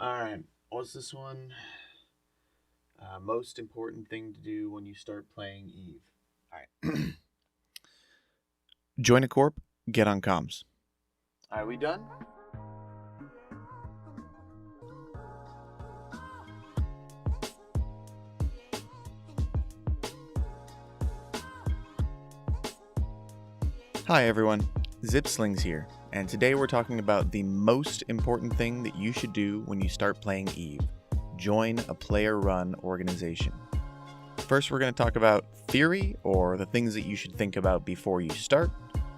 All right. What's this one? Most important thing to do when you start playing Eve. All right. Join a corp, get on comms. Are we done? Hi everyone, Zipslings here, and today we're talking about the most important thing that you should do when you start playing Eve. Join a player-run organization. First we're going to talk about theory, or the things that you should think about before you start,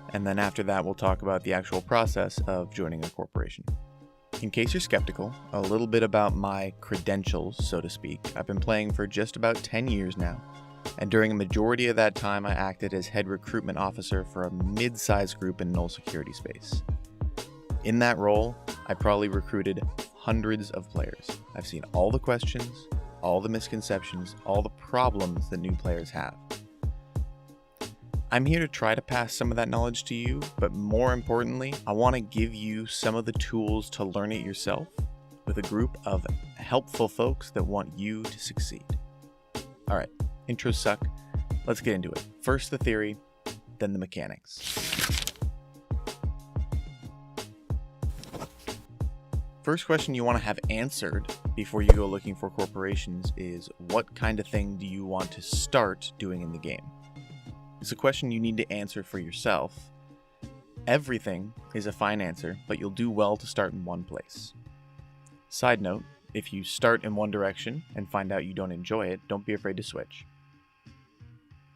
and then after that we'll talk about the actual process of joining a corporation. In case you're skeptical, a little bit about my credentials, so to speak. I've been playing for just about 10 years now, and during a majority of that time I acted as head recruitment officer for a mid-sized group in null security space. In that role, I probably recruited hundreds of players. I've seen all the questions, all the misconceptions, all the problems that new players have. I'm here to try to pass some of that knowledge to you, but more importantly, I want to give you some of the tools to learn it yourself with a group of helpful folks that want you to succeed. Alright, intros suck. Let's get into it. First the theory, then the mechanics. First question you want to have answered before you go looking for corporations is, what kind of thing do you want to start doing in the game? It's a question you need to answer for yourself. Everything is a fine answer, but you'll do well to start in one place. Side note, if you start in one direction and find out you don't enjoy it, don't be afraid to switch.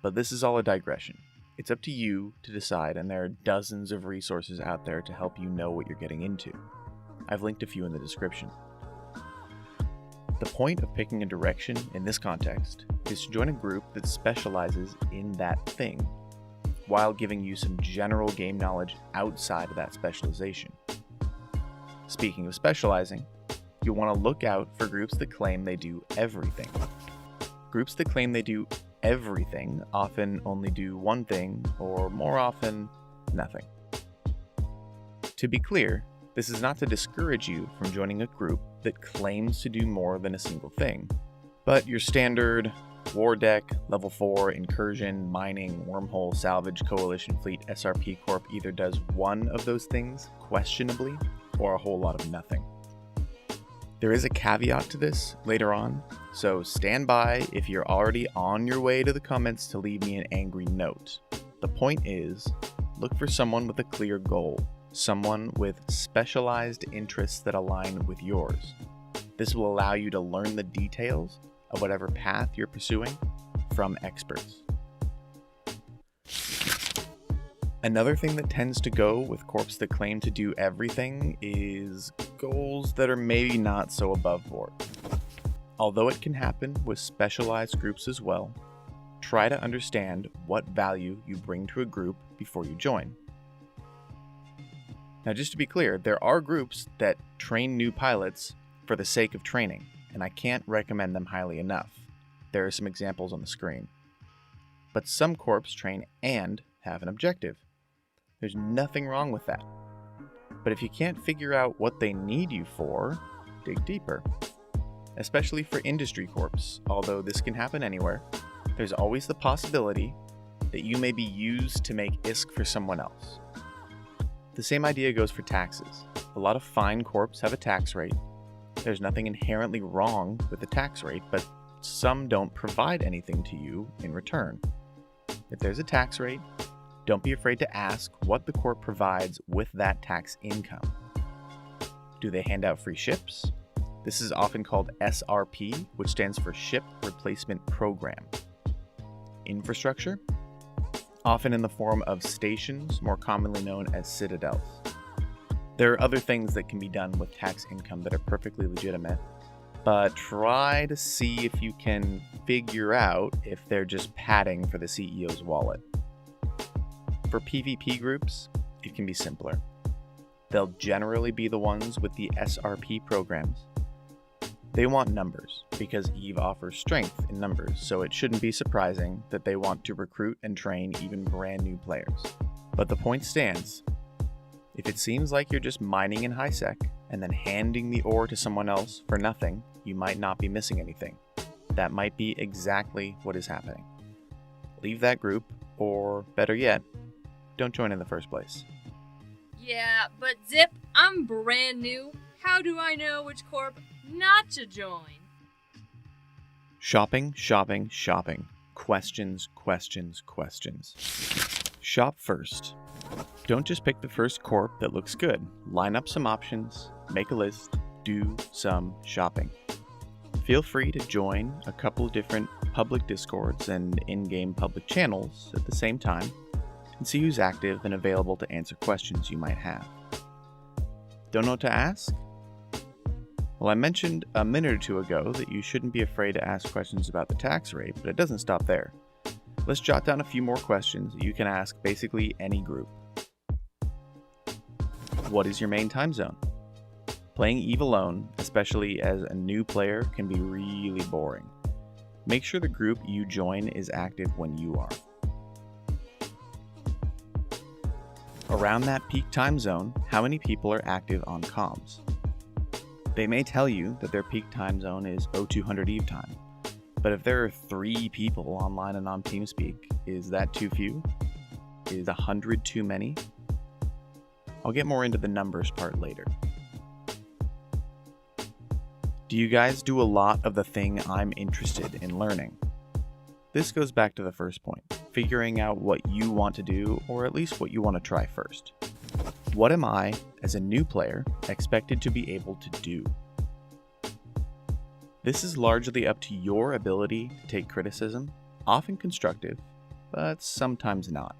But this is all a digression. It's up to you to decide, and there are dozens of resources out there to help you know what you're getting into. I've linked a few in the description. The point of picking a direction in this context is to join a group that specializes in that thing, while giving you some general game knowledge outside of that specialization. Speaking of specializing, you'll want to look out for groups that claim they do everything. Groups that claim they do everything often only do one thing, or more often, nothing. To be clear, this is not to discourage you from joining a group that claims to do more than a single thing, but your standard War Deck, Level 4, Incursion, Mining, Wormhole, Salvage, Coalition Fleet, SRP Corp either does one of those things questionably, or a whole lot of nothing. There is a caveat to this later on, so stand by if you're already on your way to the comments to leave me an angry note. The point is, look for someone with a clear goal, someone with specialized interests that align with yours. This will allow you to learn the details of whatever path you're pursuing from experts. Another thing that tends to go with corps that claim to do everything is goals that are maybe not so above board. Although it can happen with specialized groups as well, try to understand what value you bring to a group before you join. Now, just to be clear, there are groups that train new pilots for the sake of training, and I can't recommend them highly enough. There are some examples on the screen. But some corps train and have an objective. There's nothing wrong with that. But if you can't figure out what they need you for, dig deeper. Especially for industry corps, although this can happen anywhere, there's always the possibility that you may be used to make ISK for someone else. The same idea goes for taxes. A lot of fine corps have a tax rate. There's nothing inherently wrong with the tax rate, but some don't provide anything to you in return. If there's a tax rate, don't be afraid to ask what the corp provides with that tax income. Do they hand out free ships? This is often called SRP, which stands for Ship Replacement Program. Infrastructure? Often in the form of stations, more commonly known as citadels. There are other things that can be done with tax income that are perfectly legitimate, but try to see if you can figure out if they're just padding for the CEO's wallet. For PvP groups, it can be simpler. They'll generally be the ones with the SRP programs. They want numbers, because EVE offers strength in numbers, so it shouldn't be surprising that they want to recruit and train even brand new players. But the point stands. If it seems like you're just mining in high sec, and then handing the ore to someone else for nothing, you might not be missing anything. That might be exactly what is happening. Leave that group, or better yet, don't join in the first place. Yeah, but Zip, I'm brand new. How do I know which corp not to join? Shopping, shopping, shopping. Questions, questions, questions. Shop first. Don't just pick the first corp that looks good. Line up some options, make a list, do some shopping. Feel free to join a couple of different public discords and in-game public channels at the same time and see who's active and available to answer questions you might have. Don't know what to ask? Well, I mentioned a minute or two ago that you shouldn't be afraid to ask questions about the tax rate, but it doesn't stop there. Let's jot down a few more questions that you can ask basically any group. What is your main time zone? Playing EVE alone, especially as a new player, can be really boring. Make sure the group you join is active when you are. Around that peak time zone, how many people are active on comms? They may tell you that their peak time zone is 0200 EVE time, but if there are 3 people online and on TeamSpeak, is that too few? Is 100 too many? I'll get more into the numbers part later. Do you guys do a lot of the thing I'm interested in learning? This goes back to the first point, figuring out what you want to do, or at least what you want to try first. What am I, as a new player, expected to be able to do? This is largely up to your ability to take criticism, often constructive, but sometimes not.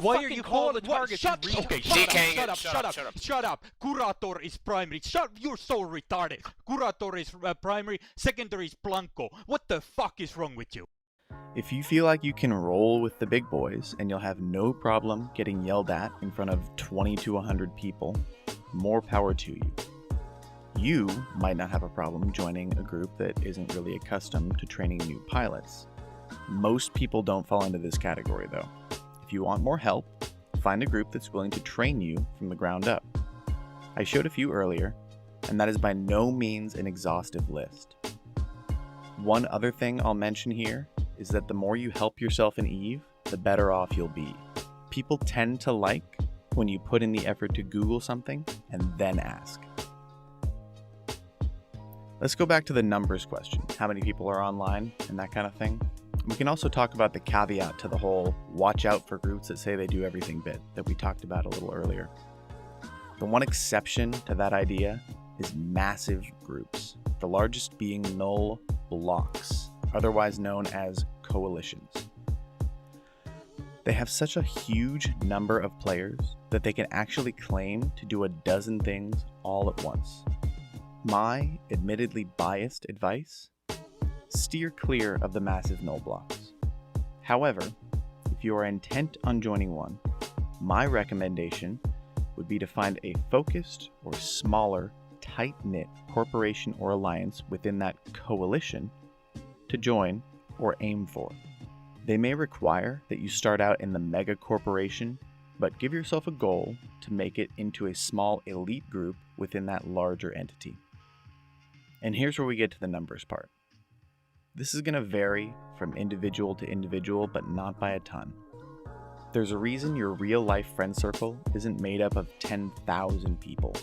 Why are you calling the target? Shut up. Curator is primary. You're so retarded. Curator is primary. Secondary is Blanco. What the fuck is wrong with you? If you feel like you can roll with the big boys and you'll have no problem getting yelled at in front of 20 to 100 people, more power to you. You might not have a problem joining a group that isn't really accustomed to training new pilots. Most people don't fall into this category though. If you want more help, find a group that's willing to train you from the ground up. I showed a few earlier, and that is by no means an exhaustive list. One other thing I'll mention here is that the more you help yourself in EVE, the better off you'll be. People tend to like when you put in the effort to Google something and then ask. Let's go back to the numbers question, how many people are online and that kind of thing. We can also talk about the caveat to the whole watch out for groups that say they do everything bit that we talked about a little earlier. The one exception to that idea is massive groups, the largest being null blocks, otherwise known as coalitions. They have such a huge number of players that they can actually claim to do a dozen things all at once. My admittedly biased advice: steer clear of the massive null blocks. However, if you are intent on joining one, my recommendation would be to find a focused or smaller, tight-knit corporation or alliance within that coalition to join or aim for. They may require that you start out in the mega corporation, but give yourself a goal to make it into a small elite group within that larger entity. And here's where we get to the numbers part. This is going to vary from individual to individual, but not by a ton. There's a reason your real-life friend circle isn't made up of 10,000 people.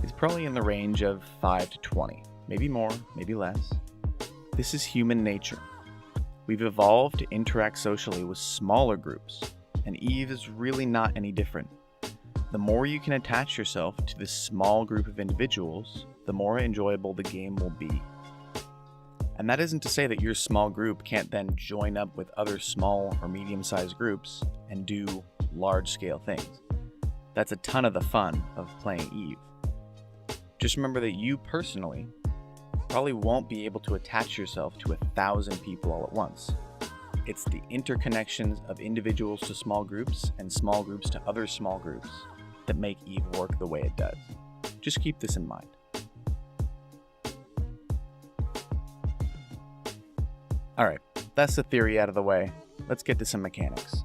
It's probably in the range of 5 to 20, maybe more, maybe less. This is human nature. We've evolved to interact socially with smaller groups, and EVE is really not any different. The more you can attach yourself to this small group of individuals, the more enjoyable the game will be. And that isn't to say that your small group can't then join up with other small or medium-sized groups and do large-scale things. That's a ton of the fun of playing EVE. Just remember that you personally probably won't be able to attach yourself to 1,000 people all at once. It's the interconnections of individuals to small groups and small groups to other small groups that make EVE work the way it does. Just keep this in mind. Alright, that's the theory out of the way. Let's get to some mechanics.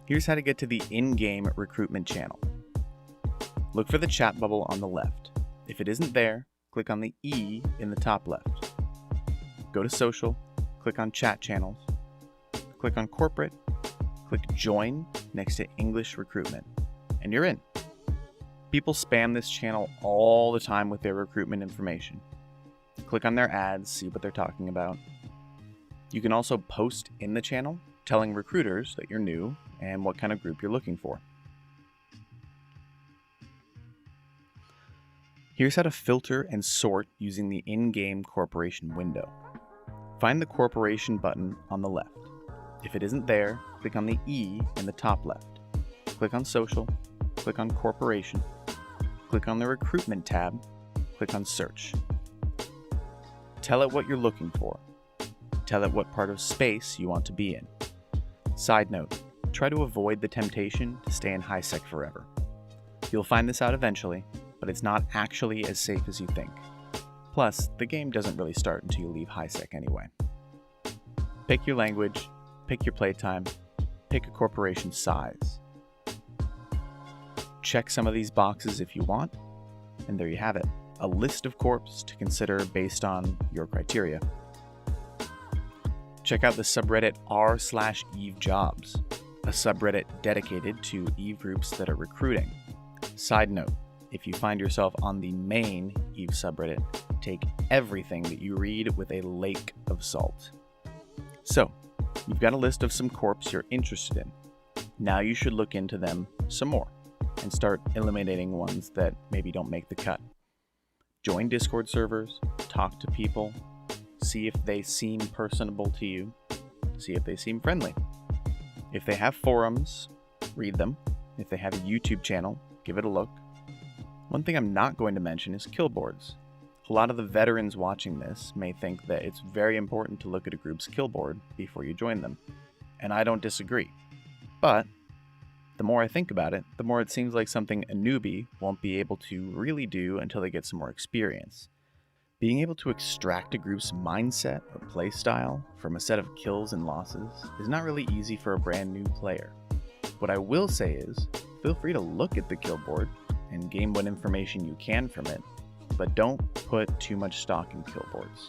Here's how to get to the in-game recruitment channel. Look for the chat bubble on the left. If it isn't there, click on the E in the top left. Go to social, click on chat channels, click on corporate, click join next to English recruitment, and you're in. People spam this channel all the time with their recruitment information. Click on their ads, see what they're talking about. You can also post in the channel telling recruiters that you're new and what kind of group you're looking for. Here's how to filter and sort using the in-game corporation window. Find the corporation button on the left. If it isn't there, click on the E in the top left. Click on social, click on corporation, click on the recruitment tab, click on search. Tell it what you're looking for. Tell it what part of space you want to be in. Side note, try to avoid the temptation to stay in high-sec forever. You'll find this out eventually, but it's not actually as safe as you think. Plus, the game doesn't really start until you leave high-sec anyway. Pick your language, pick your playtime, pick a corporation size. Check some of these boxes if you want, and there you have it, a list of corps to consider based on your criteria. Check out the subreddit r/EveJobs, a subreddit dedicated to EVE groups that are recruiting. Side note, if you find yourself on the main EVE subreddit, take everything that you read with a lake of salt. So, you've got a list of some corps you're interested in. Now you should look into them some more and start eliminating ones that maybe don't make the cut. Join Discord servers, talk to people, see if they seem personable to you, see if they seem friendly. If they have forums, read them. If they have a YouTube channel, give it a look. One thing I'm not going to mention is kill boards. A lot of the veterans watching this may think that it's very important to look at a group's kill board before you join them, and I don't disagree. But the more I think about it, the more it seems like something a newbie won't be able to really do until they get some more experience. Being able to extract a group's mindset or playstyle from a set of kills and losses is not really easy for a brand new player. What I will say is, feel free to look at the kill board and gain what information you can from it, but don't put too much stock in kill boards.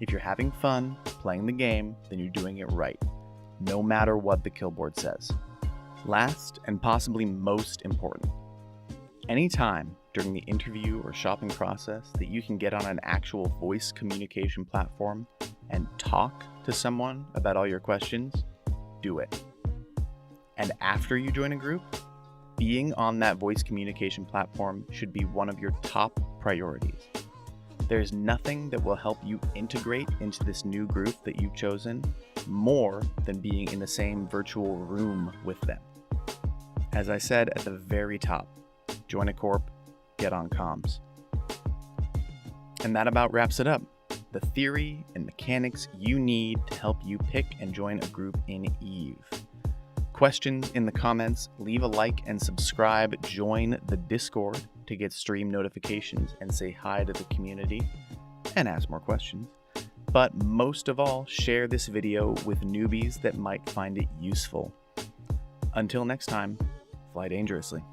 If you're having fun playing the game, then you're doing it right, no matter what the kill board says. Last, and possibly most important, anytime during the interview or shopping process that you can get on an actual voice communication platform and talk to someone about all your questions, do it. And after you join a group, being on that voice communication platform should be one of your top priorities. There's nothing that will help you integrate into this new group that you've chosen more than being in the same virtual room with them. As I said at the very top, join a corp, get on comms. And that about wraps it up. The theory and mechanics you need to help you pick and join a group in EVE. Questions in the comments, leave a like and subscribe, join the Discord to get stream notifications and say hi to the community, and ask more questions. But most of all, share this video with newbies that might find it useful. Until next time, fly dangerously.